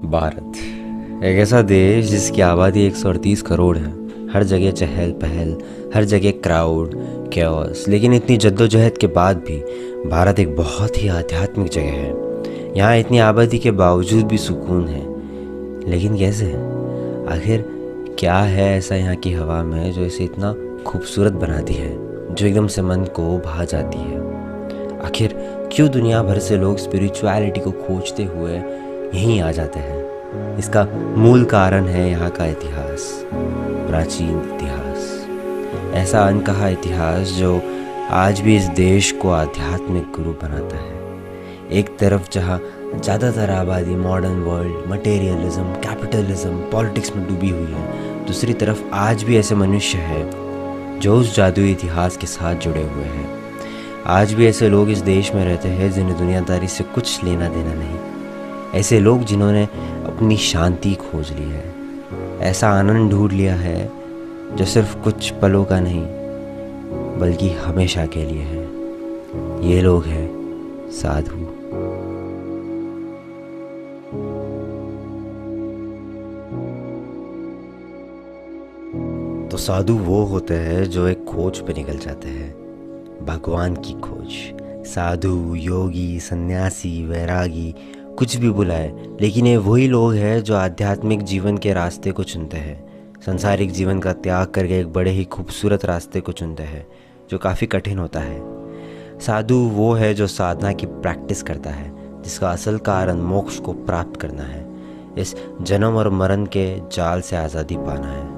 भारत एक ऐसा देश जिसकी आबादी 138 करोड़ है। हर जगह चहल पहल, हर जगह क्राउड, कैओस। लेकिन इतनी जद्दोजहद के बाद भी भारत एक बहुत ही आध्यात्मिक जगह है। यहाँ इतनी आबादी के बावजूद भी सुकून है। लेकिन कैसे? आखिर क्या है ऐसा यहाँ की हवा में जो इसे इतना खूबसूरत बनाती है, जो एकदम से मन को भा जाती है? आखिर क्यों दुनिया भर से लोग स्पिरिचुअलिटी को खोजते हुए यहीं आ जाते हैं? इसका मूल कारण है यहाँ का इतिहास, प्राचीन इतिहास। ऐसा अनकहा इतिहास जो आज भी इस देश को आध्यात्मिक गुरु बनाता है। एक तरफ जहाँ ज़्यादातर आबादी modern world, materialism, capitalism, politics में डूबी हुई है, दूसरी तरफ आज भी ऐसे मनुष्य हैं जो उस जादुई इतिहास के साथ जुड़े हुए हैं। आज भी ऐसे लोग इस देश में रहते हैं जिन्हें दुनियादारी से कुछ लेना देना नहीं। ऐसे लोग जिन्होंने अपनी शांति खोज ली है, ऐसा आनंद ढूंढ लिया है जो सिर्फ कुछ पलों का नहीं बल्कि हमेशा के लिए है। ये लोग हैं साधु। तो साधु वो होते हैं जो एक खोज पे निकल जाते हैं, भगवान की खोज। साधु, योगी, सन्यासी, वैरागी, कुछ भी बुलाए, लेकिन ये वही लोग हैं जो आध्यात्मिक जीवन के रास्ते को चुनते हैं। संसारिक जीवन का त्याग करके एक बड़े ही खूबसूरत रास्ते को चुनते हैं जो काफ़ी कठिन होता है। साधु वो है जो साधना की प्रैक्टिस करता है, जिसका असल कारण मोक्ष को प्राप्त करना है, इस जन्म और मरण के जाल से आज़ादी पाना है।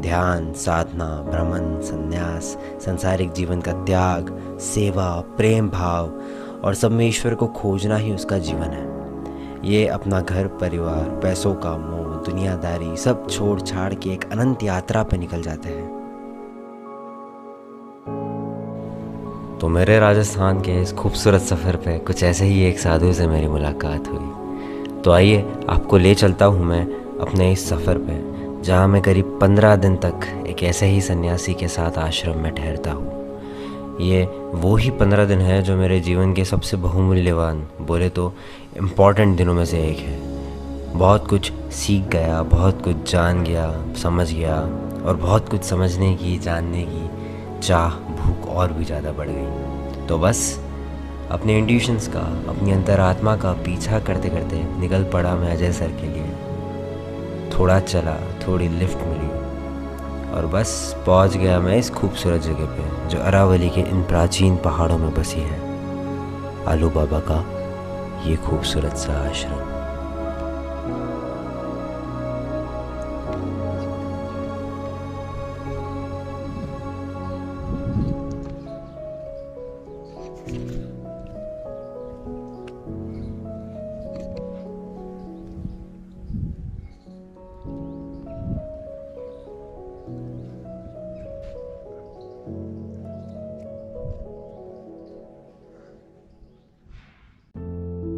ध्यान, साधना, भ्रमण, संन्यास, संसारिक जीवन का त्याग, सेवा, प्रेम भाव और सब में ईश्वर को खोजना ही उसका जीवन है। ये अपना घर परिवार, पैसों का मोह, दुनियादारी सब छोड़ छाड़ के एक अनंत यात्रा पे निकल जाते हैं। तो मेरे राजस्थान के इस खूबसूरत सफ़र पे कुछ ऐसे ही एक साधु से मेरी मुलाकात हुई। तो आइए आपको ले चलता हूँ मैं अपने इस सफ़र पे, जहाँ मैं करीब 15 दिन तक एक ऐसे ही सन्यासी के साथ आश्रम में ठहरता हूँ। ये वो ही 15 दिन है जो मेरे जीवन के सबसे बहुमूल्यवान, बोले तो इम्पॉर्टेंट दिनों में से एक है। बहुत कुछ सीख गया, बहुत कुछ जान गया, समझ गया, और बहुत कुछ समझने की, जानने की चाह, भूख और भी ज़्यादा बढ़ गई। तो बस अपने इंट्यूशंस का, अपनी अंतरात्मा का पीछा करते करते निकल पड़ा मैं अजय सर के लिए। थोड़ा चला, थोड़ी लिफ्ट मिली और बस पहुंच गया मैं इस खूबसूरत जगह पे जो अरावली के इन प्राचीन पहाड़ों में बसी है, आलू बाबा का ये खूबसूरत सा आश्रम।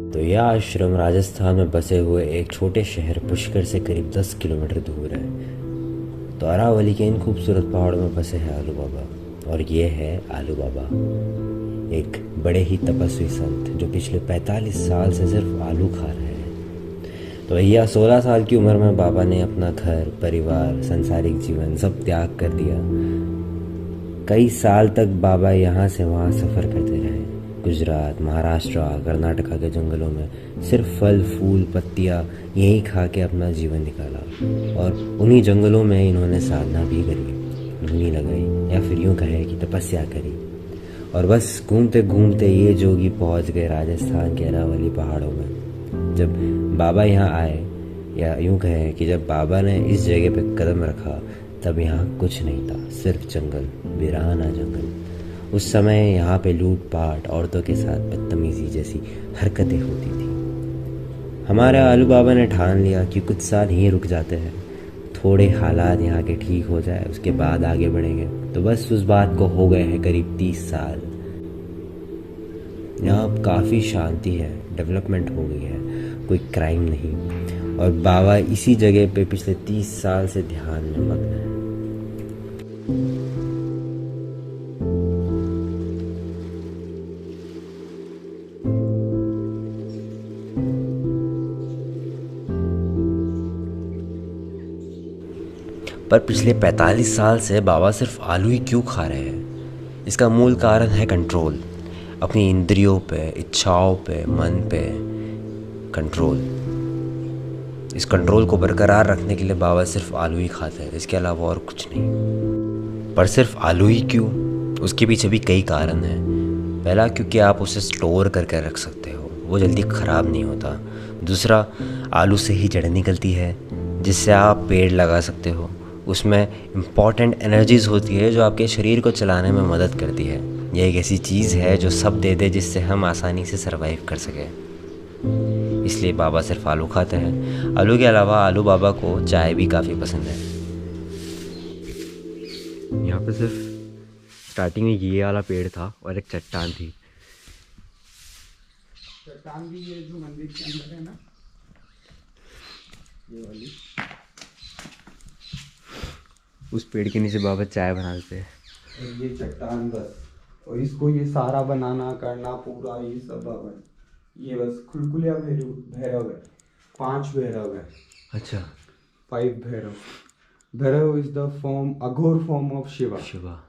तो यह आश्रम राजस्थान में बसे हुए एक छोटे शहर पुष्कर से करीब 10 किलोमीटर दूर है। तो अरावली के इन खूबसूरत पहाड़ों में बसे हैं आलू बाबा, और ये है आलू बाबा, एक बड़े ही तपस्वी संत जो पिछले 45 साल से सिर्फ आलू खा रहे हैं। तो भैया 16 साल की उम्र में बाबा ने अपना घर परिवार, सांसारिक जीवन सब त्याग कर दिया। कई साल तक बाबा यहाँ से वहाँ सफ़र करते रहे, गुजरात, महाराष्ट्र, कर्नाटका के जंगलों में सिर्फ फल फूल पत्तियाँ यहीं खा के अपना जीवन निकाला। और उन्हीं जंगलों में इन्होंने साधना भी करी, धुनी लगाई, या फिर यूँ कहे कि तपस्या करी। और बस घूमते घूमते ये जोगी पहुँच गए राजस्थान के अरावली पहाड़ों में। जब बाबा यहाँ आए, या यूँ कहे कि जब बाबा ने इस जगह पे कदम रखा, तब यहाँ कुछ नहीं था, सिर्फ जंगल, वीराना जंगल। उस समय यहाँ पे लूटपाट, औरतों के साथ बदतमीजी जैसी हरकतें होती थी। हमारे आलू बाबा ने ठान लिया कि कुछ साल यहीं रुक जाते हैं, थोड़े हालात यहाँ के ठीक हो जाए, उसके बाद आगे बढ़ेंगे। तो बस उस बात को हो गए हैं करीब 30 साल। यहाँ अब काफ़ी शांति है, डेवलपमेंट हो गई है, कोई क्राइम नहीं, और बाबा इसी जगह पे पिछले 30 साल से ध्यान में मग्न है। पर पिछले 45 साल से बाबा सिर्फ आलू ही क्यों खा रहे हैं? इसका मूल कारण है कंट्रोल। अपनी इंद्रियों पे, इच्छाओं पे, मन पे कंट्रोल। इस कंट्रोल को बरकरार रखने के लिए बाबा सिर्फ आलू ही खाते हैं, इसके अलावा और कुछ नहीं। पर सिर्फ आलू ही क्यों? उसके पीछे भी कई कारण हैं। पहला, क्योंकि आप उसे स्टोर करके रख सकते हो, वो जल्दी ख़राब नहीं होता। दूसरा, आलू से ही जड़ निकलती है जिससे आप पेड़ लगा सकते हो। उसमें इम्पॉर्टेंट एनर्जीज़ होती है जो आपके शरीर को चलाने में मदद करती है। यह एक ऐसी चीज़ है जो सब दे दे जिससे हम आसानी से सरवाइव कर सकें। इसलिए बाबा सिर्फ आलू खाते हैं। आलू के अलावा आलू बाबा को चाय भी काफ़ी पसंद है। यहाँ पे सिर्फ स्टार्टिंग में ये वाला पेड़ था और एक चट्टान थी। चट्टान भी ये जो मंदिर के अंदर है ना, ये वाली, उस पेड़ के नीचे बाबा चाय बनाते हैं। और ये चट्टान बस, और इसको ये सारा बनाना करना पूरा ये सब बाबा, ये बस खुलखुलिया भैरव है। 5 भैरव है। अच्छा। 5 Bhairav. Bhairav is the form, Aghor form of Shiva. Shiva.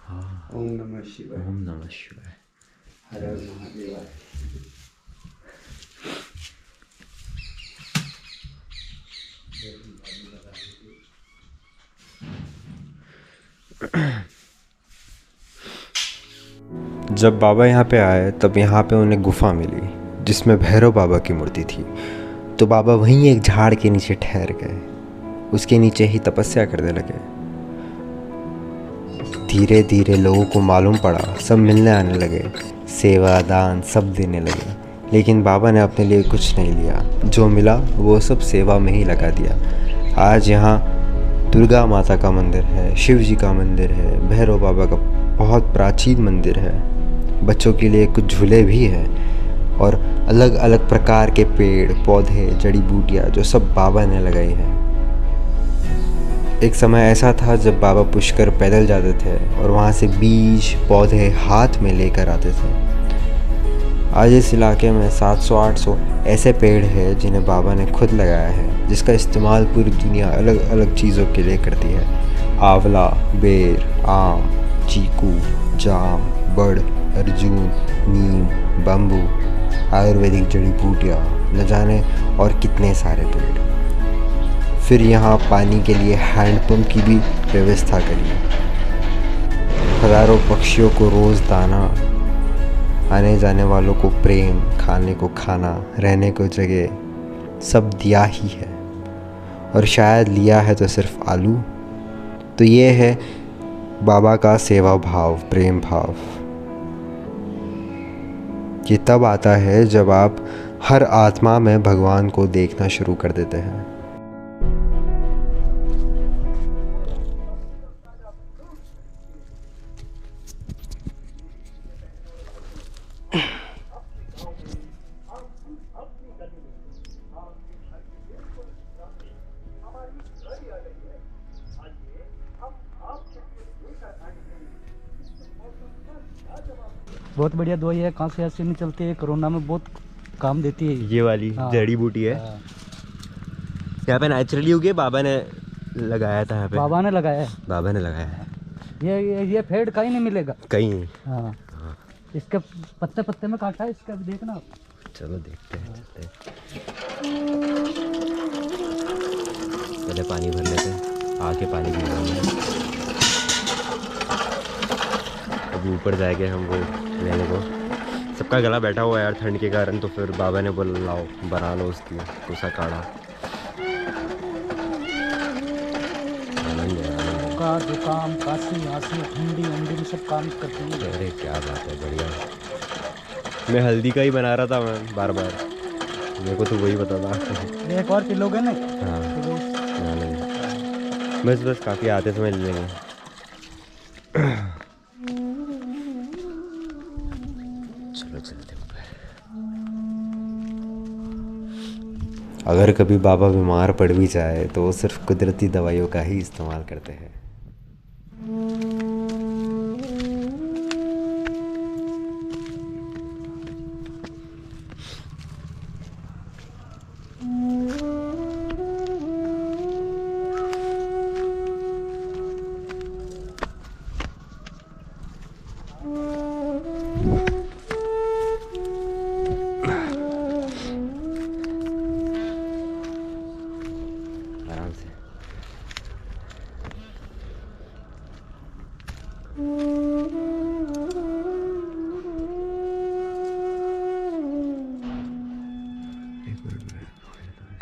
हाँ। ओम नमः शिवाय। ओम नमः शिवाय। हर हर महादेव। जब बाबा यहाँ पे आए तब यहाँ पे उन्हें गुफा मिली जिसमें भैरव बाबा की मूर्ति थी। तो बाबा वहीं एक झाड़ के नीचे ठहर गए, उसके नीचे ही तपस्या करने लगे। धीरे धीरे लोगों को मालूम पड़ा, सब मिलने आने लगे, सेवा दान सब देने लगे। लेकिन बाबा ने अपने लिए कुछ नहीं लिया, जो मिला वो सब सेवा में ही लगा दिया। आज यहाँ दुर्गा माता का मंदिर है, शिव जी का मंदिर है, भैरव बाबा का बहुत प्राचीन मंदिर है। बच्चों के लिए कुछ झूले भी हैं और अलग अलग प्रकार के पेड़ पौधे जड़ी बूटियाँ जो सब बाबा ने लगाई हैं। एक समय ऐसा था जब बाबा पुष्कर पैदल जाते थे और वहाँ से बीज पौधे हाथ में लेकर आते थे। आज इस इलाके में 700-800 ऐसे पेड़ हैं जिन्हें बाबा ने खुद लगाया है, जिसका इस्तेमाल पूरी दुनिया अलग अलग चीज़ों के लिए करती है। आंवला, बेर, आम, चीकू, जाम, बड़, अर्जुन, नीम, बम्बू, आयुर्वेदिक जड़ी बूटियाँ, न जाने और कितने सारे पेड़। फिर यहाँ पानी के लिए हैंडपम्प की भी व्यवस्था करी। हज़ारों पक्षियों को रोज़ दाना, आने जाने वालों को प्रेम, खाने को खाना, रहने को जगह, सब दिया ही है। और शायद लिया है तो सिर्फ आलू। तो ये है बाबा का सेवा भाव, प्रेम भाव। ये तब आता है जब आप हर आत्मा में भगवान को देखना शुरू कर देते हैं। बहुत बढ़िया दवाई है, खांसी ऐसे नहीं चलती है, कोरोना में बहुत काम देती है। ये वाली जड़ी बूटी है। यहाँ पे नेचुरली उगे, बाबा ने लगाया था यहाँ पे। बाबा ने लगाया है। बाबा ने लगाया है। ये पेड़ कहीं नहीं मिलेगा कहीं। हाँ। इसके पत्ते पत्ते में काटा है, इसका भी देखना। चलो देखते हैं, चलते हैं। पहले पानी भर लेते हैं, आके पानी पी लेंगे। अभी ऊपर जाएंगे हम वो लेने को। सबका गला बैठा हुआ है यार ठंड के कारण, तो फिर बाबा ने बोला लाओ बना लो उसकी कोसा काढ़ा। जुकाम, काशी, आंसी, ठंडी अंडी में सब काम करती है। अरे क्या बात है, बढ़िया। मैं हल्दी का ही बना रहा था मैं बार बार, मेरे को तो वही पता था। एक और पिलोगे ना? हाँ नहीं, बस काफ़ी आते समय ले लेंगे। चलो चलते ऊपर। अगर कभी बाबा बीमार पड़ भी जाए तो वो सिर्फ कुदरती दवाइयों का ही इस्तेमाल करते हैं।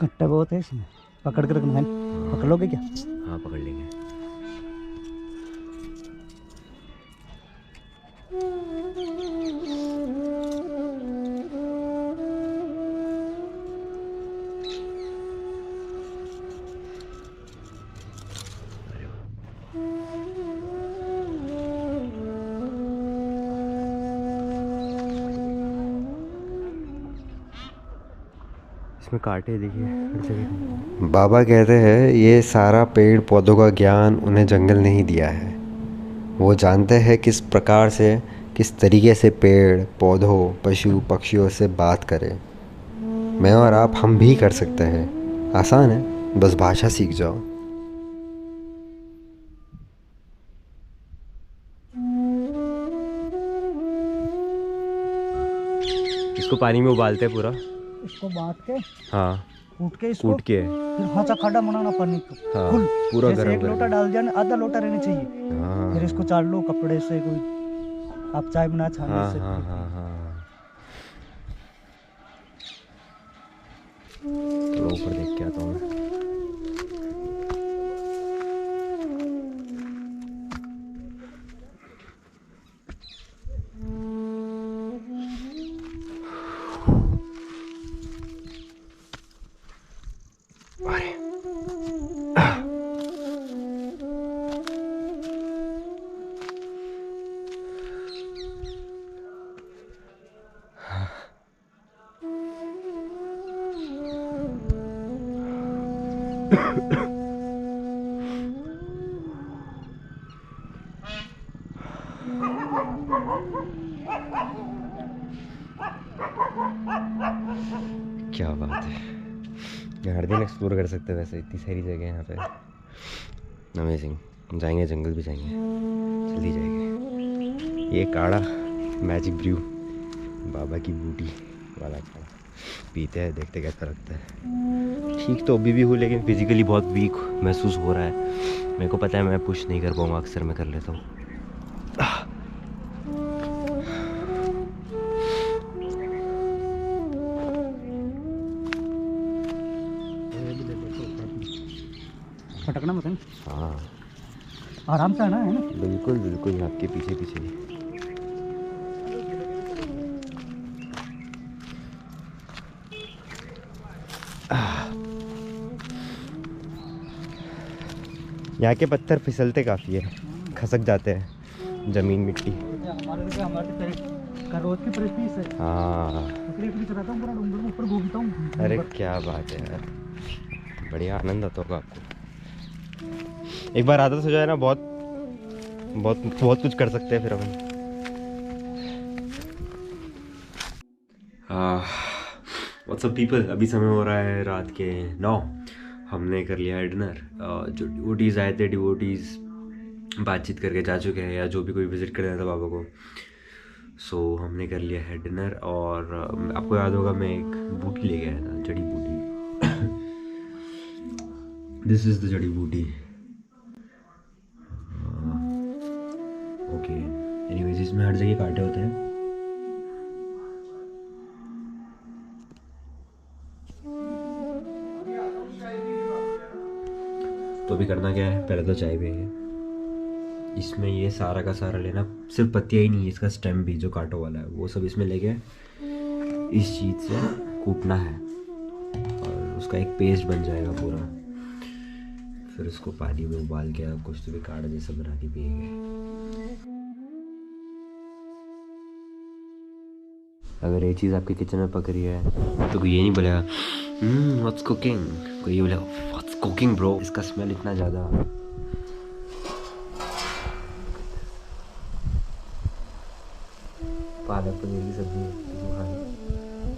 खट्टा बहुत है इसमें, पकड़ कर रखना है। पकड़ लोगे क्या? हाँ पकड़ लेंगे। इसमें कांटे देखिए हर जगह। बाबा कहते हैं ये सारा पेड़ पौधों का ज्ञान उन्हें जंगल ने ही दिया है। वो जानते हैं किस प्रकार से, किस तरीके से पेड़ पौधों पशु पक्षियों से बात करें। मैं और आप हम भी कर सकते हैं। आसान है, बस भाषा सीख जाओ। इसको पानी में उबालते हैं पूरा। इसको बांट के, हाँ कूट के, इसको कूट के। फिर हाथा खाड़ा बनाना पानी को हाँ, फुल पूरा जैसे गरम एक लोटा डाल दिया ना, आधा लोटा रहना चाहिए। हाँ फिर इसको चाट लो कपड़े से, कोई आप चाय बना छानने हाँ से। हाँ हाँ हाँ। थोड़ा ऊपर देख के आता हूँ मैं। क्या बात है, ये हर दिन एक्सप्लोर कर सकते हैं। वैसे इतनी सारी जगह है यहाँ पे, अमेजिंग। जाएंगे, जंगल भी जाएंगे, जल्दी जाएंगे। ये काढ़ा मैजिक ब्रू, बाबा की बूटी वाला काढ़ा पीते हैं, देखते कैसा लगता है। ठीक तो अभी भी हूँ, लेकिन फिजिकली बहुत वीक महसूस हो रहा है। मेरे को पता है मैं पुश नहीं कर पाऊँगा, अक्सर मैं कर लेता हूँ। फटकना मत है, हाँ आराम से आना है ना। बिल्कुल बिल्कुल, आपके पीछे पीछे। यहाँ के पत्थर फिसलते काफ़ी है, खसक जाते हैं ज़मीन मिट्टी। हमारे रोज की परिस्थिति से हाँ चलाता हूँ, पूरा डूंगर में ऊपर घूमता हूँ। अरे क्या बात है यार, बढ़िया आनंद आता होगा आपको। एक बार आदत हो जाए ना, बहुत बहुत बहुत कुछ कर सकते हैं फिर अपन। व्हाट्स अप पीपल, अभी समय हो रहा है रात के 9। हमने कर लिया है डिनर। जो डिवोटीज़ आए थे, डिवोटीज़ बातचीत करके जा चुके हैं, या जो भी कोई विज़िट करना था बाबा को। सो हमने कर लिया है डिनर। और आपको याद होगा मैं एक बूटी ले गया था, जड़ी बूटी। दिस इज़ द जड़ी बूटी। ओके, एनीवेज इसमें हर जगह कांटे होते हैं। तो अभी करना क्या है, पहले तो चाय पिएंगे। इसमें ये सारा का सारा लेना, सिर्फ पत्तियाँ ही नहीं, इसका स्टेम भी जो कांटों वाला है वो सब इसमें लेके इस चीज़ से कूटना है, और उसका एक पेस्ट बन जाएगा पूरा। फिर उसको पानी में उबाल के आप कुछ तो भी काढ़ा जैसा बना के पिएंगे। अगर ये चीज़ आपके किचन में पक रही है तो कोई ये नहीं बोलेगा व्हाट्स कुकिंग, कोई ये बोलेगा व्हाट्स कुकिंग ब्रो। इसका स्मेल इतना ज़्यादा। पालक पनीर की सब्जी,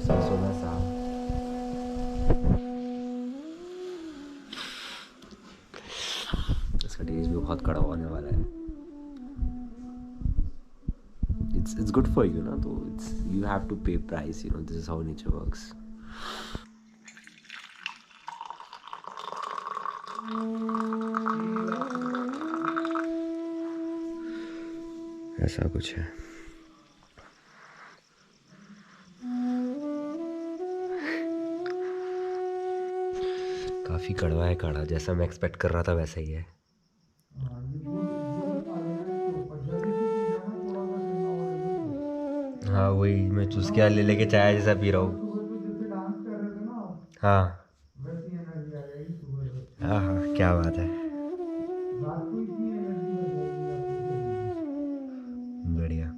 सरसों का साग। इसका टेस्ट भी बहुत कड़वा होने वाला है। It's good for you, ना, तो you have to pay price, you know, this is how nature works. ऐसा कुछ है। काफ़ी कड़वा है काढ़ा, जैसा मैं एक्सपेक्ट कर रहा था वैसा ही है। हाँ वही, मैं चुस्किया ले लेके चाय जैसा पी रहा हूँ। हाँ हाँ हाँ, क्या बात है, बढ़िया।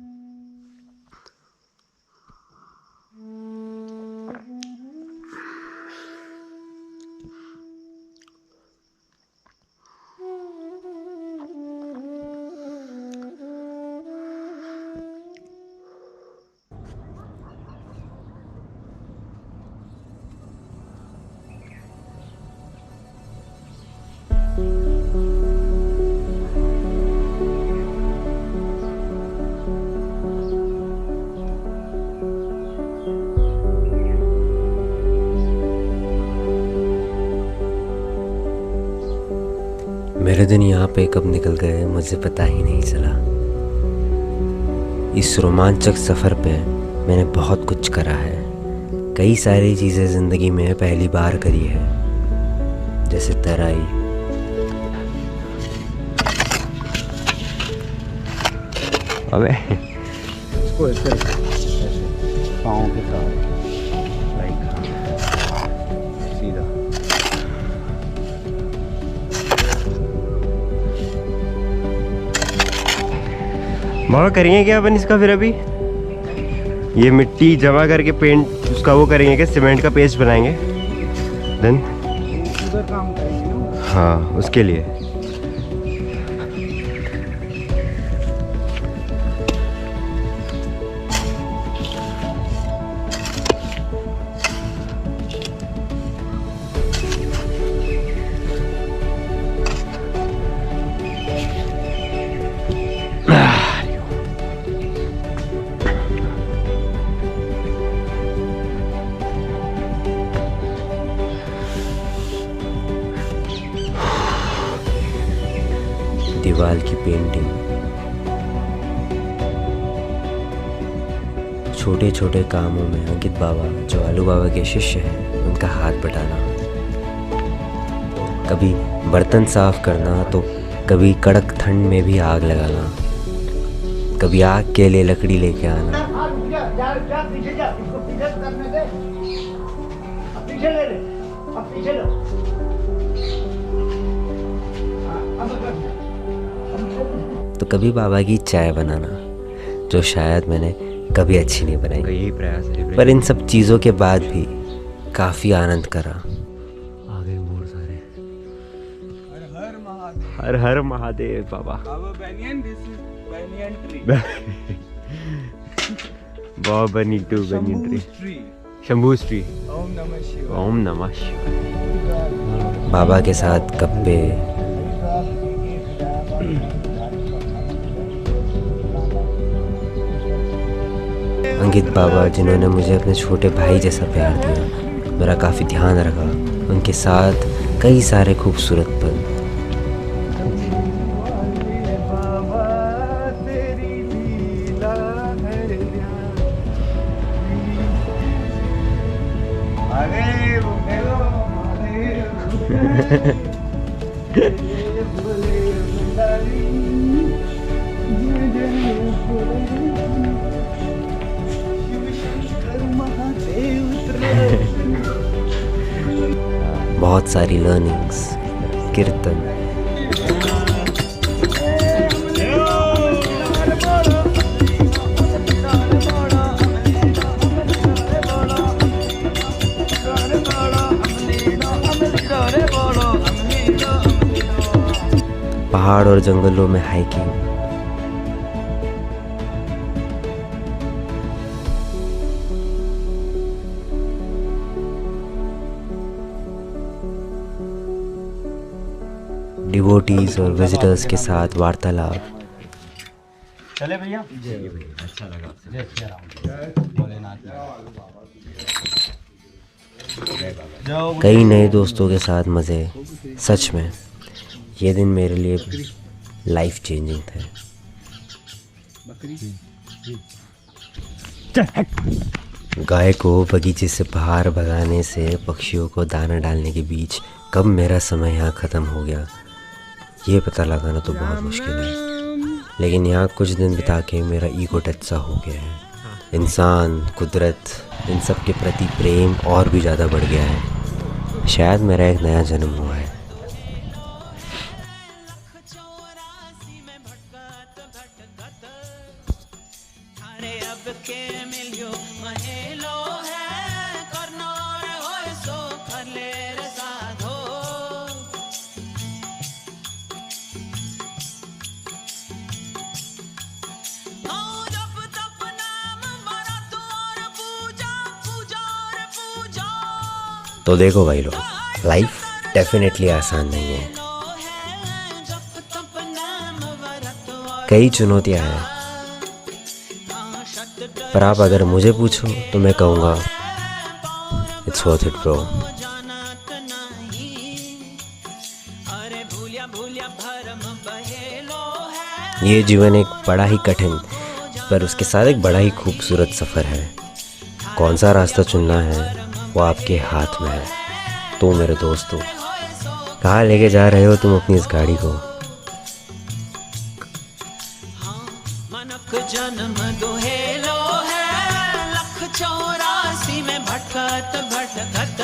मेरे दिन यहाँ पे कब निकल गए मुझे पता ही नहीं चला। इस रोमांचक सफ़र पे मैंने बहुत कुछ करा है। कई सारी चीज़ें ज़िंदगी में पहली बार करी है, जैसे तैराई, अबे इसको ऐसे पाँव के साथ सीधा। बाबा करेंगे क्या अपन इसका फिर? अभी ये मिट्टी जमा करके पेंट उसका वो करेंगे क्या, सीमेंट का पेस्ट बनाएंगे देन? उधर काम करेंगे ना। हाँ उसके लिए। दीवार की पेंटिंग, छोटे छोटे कामों में अंकित बाबा जो आलू बाबा के शिष्य हैं उनका हाथ बटाना, कभी बर्तन साफ करना तो कभी कड़क ठंड में भी आग लगाना, कभी आग के लिए लकड़ी लेके आना। तो कभी बाबा की चाय बनाना जो शायद मैंने कभी अच्छी नहीं बनाई, यही प्रयास है। पर इन सब चीज़ों के बाद भी काफ़ी आनंद करा। आ गए मोर सारे। हर हर महादेव बाबा। बाबा बनी टू बनी ट्री, शंभू ट्री। ओम नमः शिवाय। बाबा के साथ गप्पे, अंकित बाबा जिन्होंने मुझे अपने छोटे भाई जैसा प्यार दिया, मेरा काफ़ी ध्यान रखा, उनके साथ कई सारे खूबसूरत पल। बहुत सारी लर्निंग्स, कीर्तन, पहाड़ और जंगलों में हाइकिंग, डिवोटीज और विजिटर्स के साथ वार्तालाप। चले भैया, अच्छा लगा। जय श्री राम, भोलेनाथ। कई नए दोस्तों के साथ मज़े। सच में ये दिन मेरे लिए लाइफ चेंजिंग थे। गाय को बगीचे से बाहर भगाने से पक्षियों को दाना डालने के बीच कब मेरा समय यहाँ ख़त्म हो गया ये पता लगाना तो बहुत मुश्किल है, लेकिन यहाँ कुछ दिन बिता के मेरा ईगो टच सा हो गया है। इंसान, कुदरत, इन सब के प्रति प्रेम और भी ज़्यादा बढ़ गया है। शायद मेरा एक नया जन्म हुआ है। तो देखो भाई लोग, लाइफ डेफिनेटली आसान नहीं है, कई चुनौतियां हैं, पर आप अगर मुझे पूछो तो मैं कहूँगा इट्स वर्थ इट ब्रो। ये जीवन एक बड़ा ही कठिन पर उसके साथ एक बड़ा ही खूबसूरत सफ़र है। कौन सा रास्ता चुनना है वो आपके हाथ में है। तो मेरे दोस्तों, कहाँ लेके जा रहे हो तुम अपनी इस गाड़ी को? जन्म दुहेलो है, लख 84 में भटकत भटकत,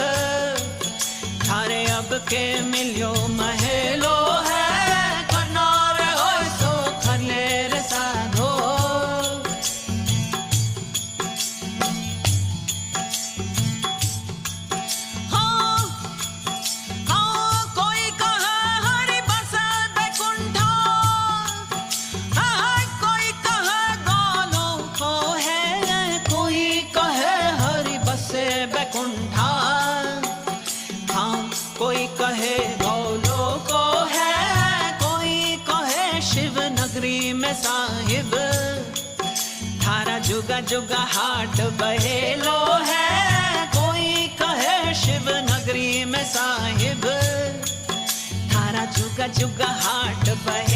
थारे अब के मिलियो महेलो है, करनार होय सो खलेर साधो। कोई कहे हरि बस बैकुंठा, कोई कहे गालों को है, कोई कहे हरि बस बैकुंठा, हाँ कोई कहे गौलों को है, कोई कहे शिव नगरी में साहिब, थारा जुगा जुगा हाट बहेलो है, कोई कहे शिव नगरी में साहिब, थारा जुगा जुगा हाट बहे